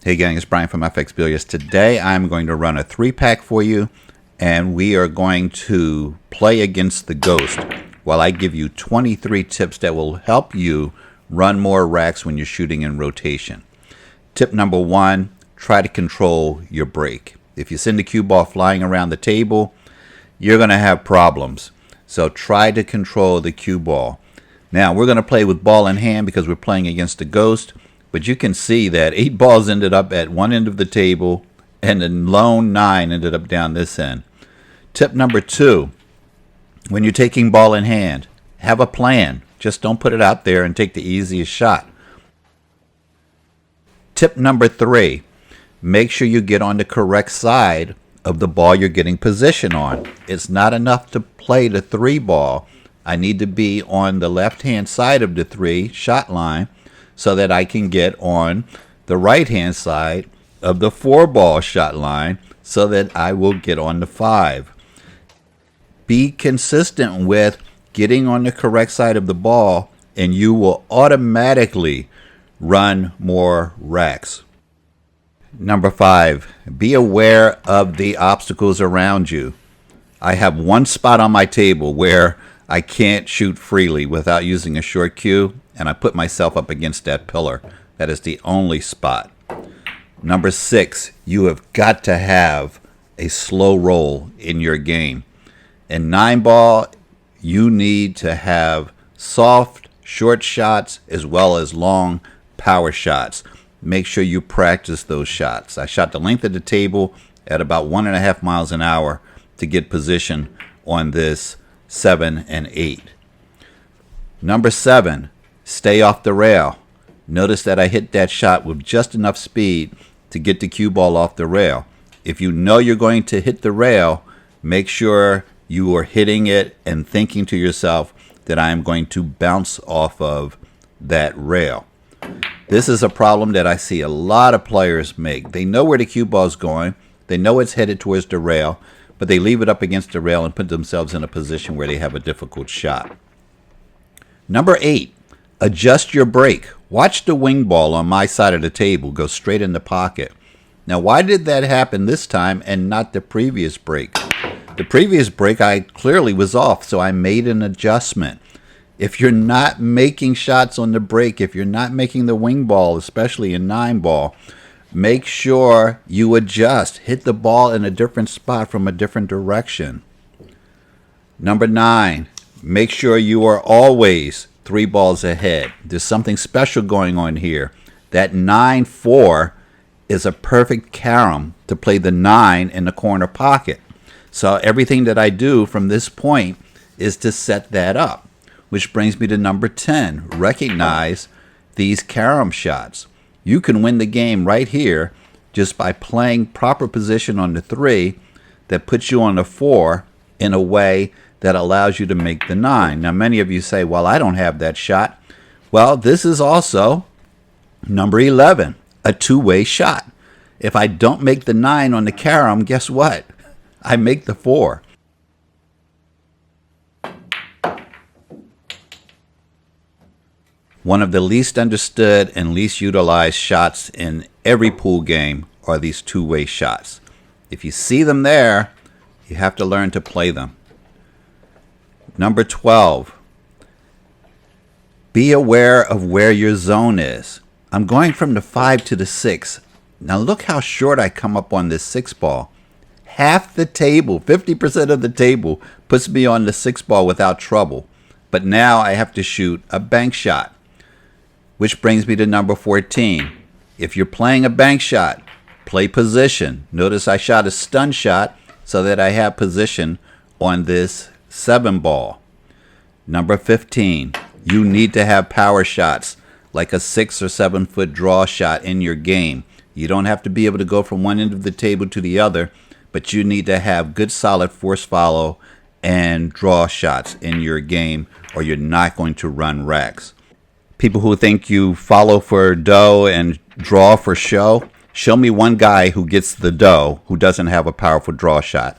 Hey gang, it's Bryan from FXBilliards. Today I'm going to run a 3-pack for you, and we are going to play against the Ghost while I give you 23 tips that will help you run more racks when you're shooting in rotation. Tip number 1, try to control your break. If you send the cue ball flying around the table, you're going to have problems. So try to control the cue ball. Now we're going to play with ball in hand because we're playing against the Ghost. But you can see that 8 balls ended up at one end of the table and the lone 9 ended up down this end. Tip number 2, when you're taking ball in hand, have a plan. Just don't put it out there and take the easiest shot. Tip number 3, make sure you get on the correct side of the ball you're getting position on. It's not enough to play the 3 ball. I need to be on the left-hand side of the 3 shot line, so that I can get on the right-hand side of the 4-ball shot line so that I will get on the 5. Be consistent with getting on the correct side of the ball, and you will automatically run more racks. Number 5, be aware of the obstacles around you. I have one spot on my table where I can't shoot freely without using a short cue, and I put myself up against that pillar. That is the only spot. Number 6, you have got to have a slow roll in your game. In 9-ball, you need to have soft, short shots as well as long power shots. Make sure you practice those shots. I shot the length of the table at about 1.5 miles an hour to get position on this 7 and 8. Number 7, stay off the rail. Notice that I hit that shot with just enough speed to get the cue ball off the rail. If you know you're going to hit the rail, make sure you are hitting it and thinking to yourself that I am going to bounce off of that rail. This is a problem that I see a lot of players make. They know where the cue ball is going. They know it's headed towards the rail, but they leave it up against the rail and put themselves in a position where they have a difficult shot. Number 8, adjust your break. Watch the wing ball on my side of the table go straight in the pocket. Now, why did that happen this time and not the previous break? The previous break, I clearly was off, so I made an adjustment. If you're not making shots on the break, if you're not making the wing ball, especially in 9-ball, make sure you adjust. Hit the ball in a different spot from a different direction. Number 9, make sure you are always 3 balls ahead. There's something special going on here. That 9-4 is a perfect carom to play the 9 in the corner pocket. So everything that I do from this point is to set that up. Which brings me to number 10. Recognize these carom shots. You can win the game right here just by playing proper position on the 3 that puts you on the 4 in a way that allows you to make the 9. Now, many of you say, well, I don't have that shot. Well, this is also number 11, a 2-way shot. If I don't make the 9 on the carom, guess what? I make the 4. One of the least understood and least utilized shots in every pool game are these 2-way shots. If you see them there, you have to learn to play them. Number 12, be aware of where your zone is. I'm going from the 5 to the 6. Now look how short I come up on this 6-ball. Half the table, 50% of the table, puts me on the 6-ball without trouble. But now I have to shoot a bank shot. Which brings me to number 14. If you're playing a bank shot, play position. Notice I shot a stun shot so that I have position on this 7-ball. Number 15. You need to have power shots like a 6 or 7 foot draw shot in your game. You don't have to be able to go from one end of the table to the other, but you need to have good solid force follow and draw shots in your game, or you're not going to run racks. People who think you follow for dough and draw for show, show me one guy who gets the dough who doesn't have a powerful draw shot.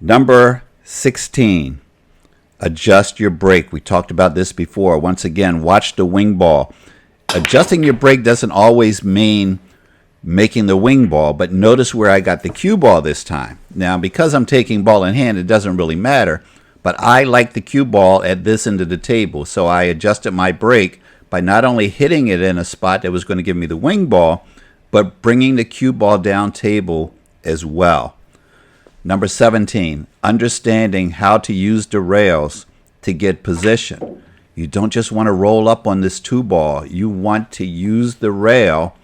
Number 16, adjust your break. We talked about this before. Once again, watch the wing ball. Adjusting your break doesn't always mean making the wing ball, but notice where I got the cue ball this time. Now, because I'm taking ball in hand, it doesn't really matter, but I like the cue ball at this end of the table, so I adjusted my break by not only hitting it in a spot that was going to give me the wing ball, but bringing the cue ball down table as well. Number 17, understanding how to use the rails to get position. You don't just want to roll up on this 2-ball. You want to use the rail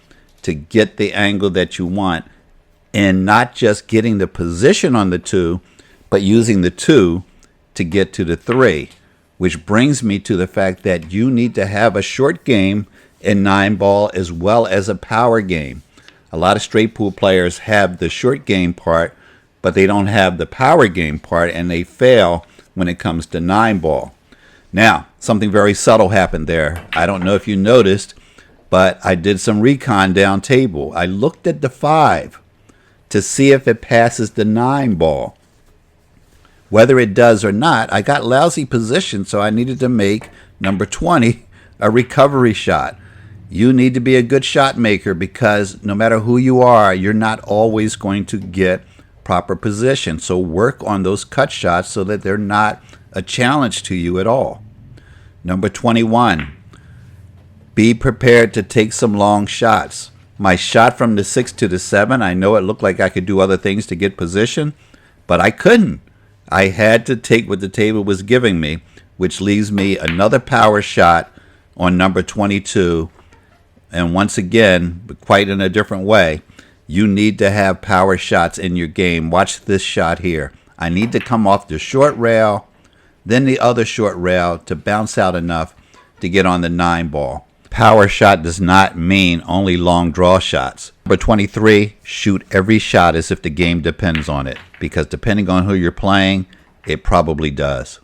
to get the angle that you want, and not just getting the position on the 2, but using the 2 to get to the 3, which brings me to the fact that you need to have a short game in 9-ball as well as a power game. A lot of straight pool players have the short game part, but they don't have the power game part, and they fail when it comes to 9-ball. Now, something very subtle happened there. I don't know if you noticed, but I did some recon down table. I looked at the 5 to see if it passes the 9-ball. Whether it does or not, I got lousy position, so I needed to make number 20 a recovery shot. You need to be a good shot maker, because no matter who you are, you're not always going to get proper position. So work on those cut shots so that they're not a challenge to you at all. Number 21, be prepared to take some long shots. My shot from the 6 to the 7, I know it looked like I could do other things to get position, but I couldn't. I had to take what the table was giving me, which leaves me another power shot on number 22. And once again, but quite in a different way, you need to have power shots in your game. Watch this shot here. I need to come off the short rail, then the other short rail to bounce out enough to get on the 9-ball. Power shot does not mean only long draw shots. Number 23, shoot every shot as if the game depends on it, because depending on who you're playing, it probably does.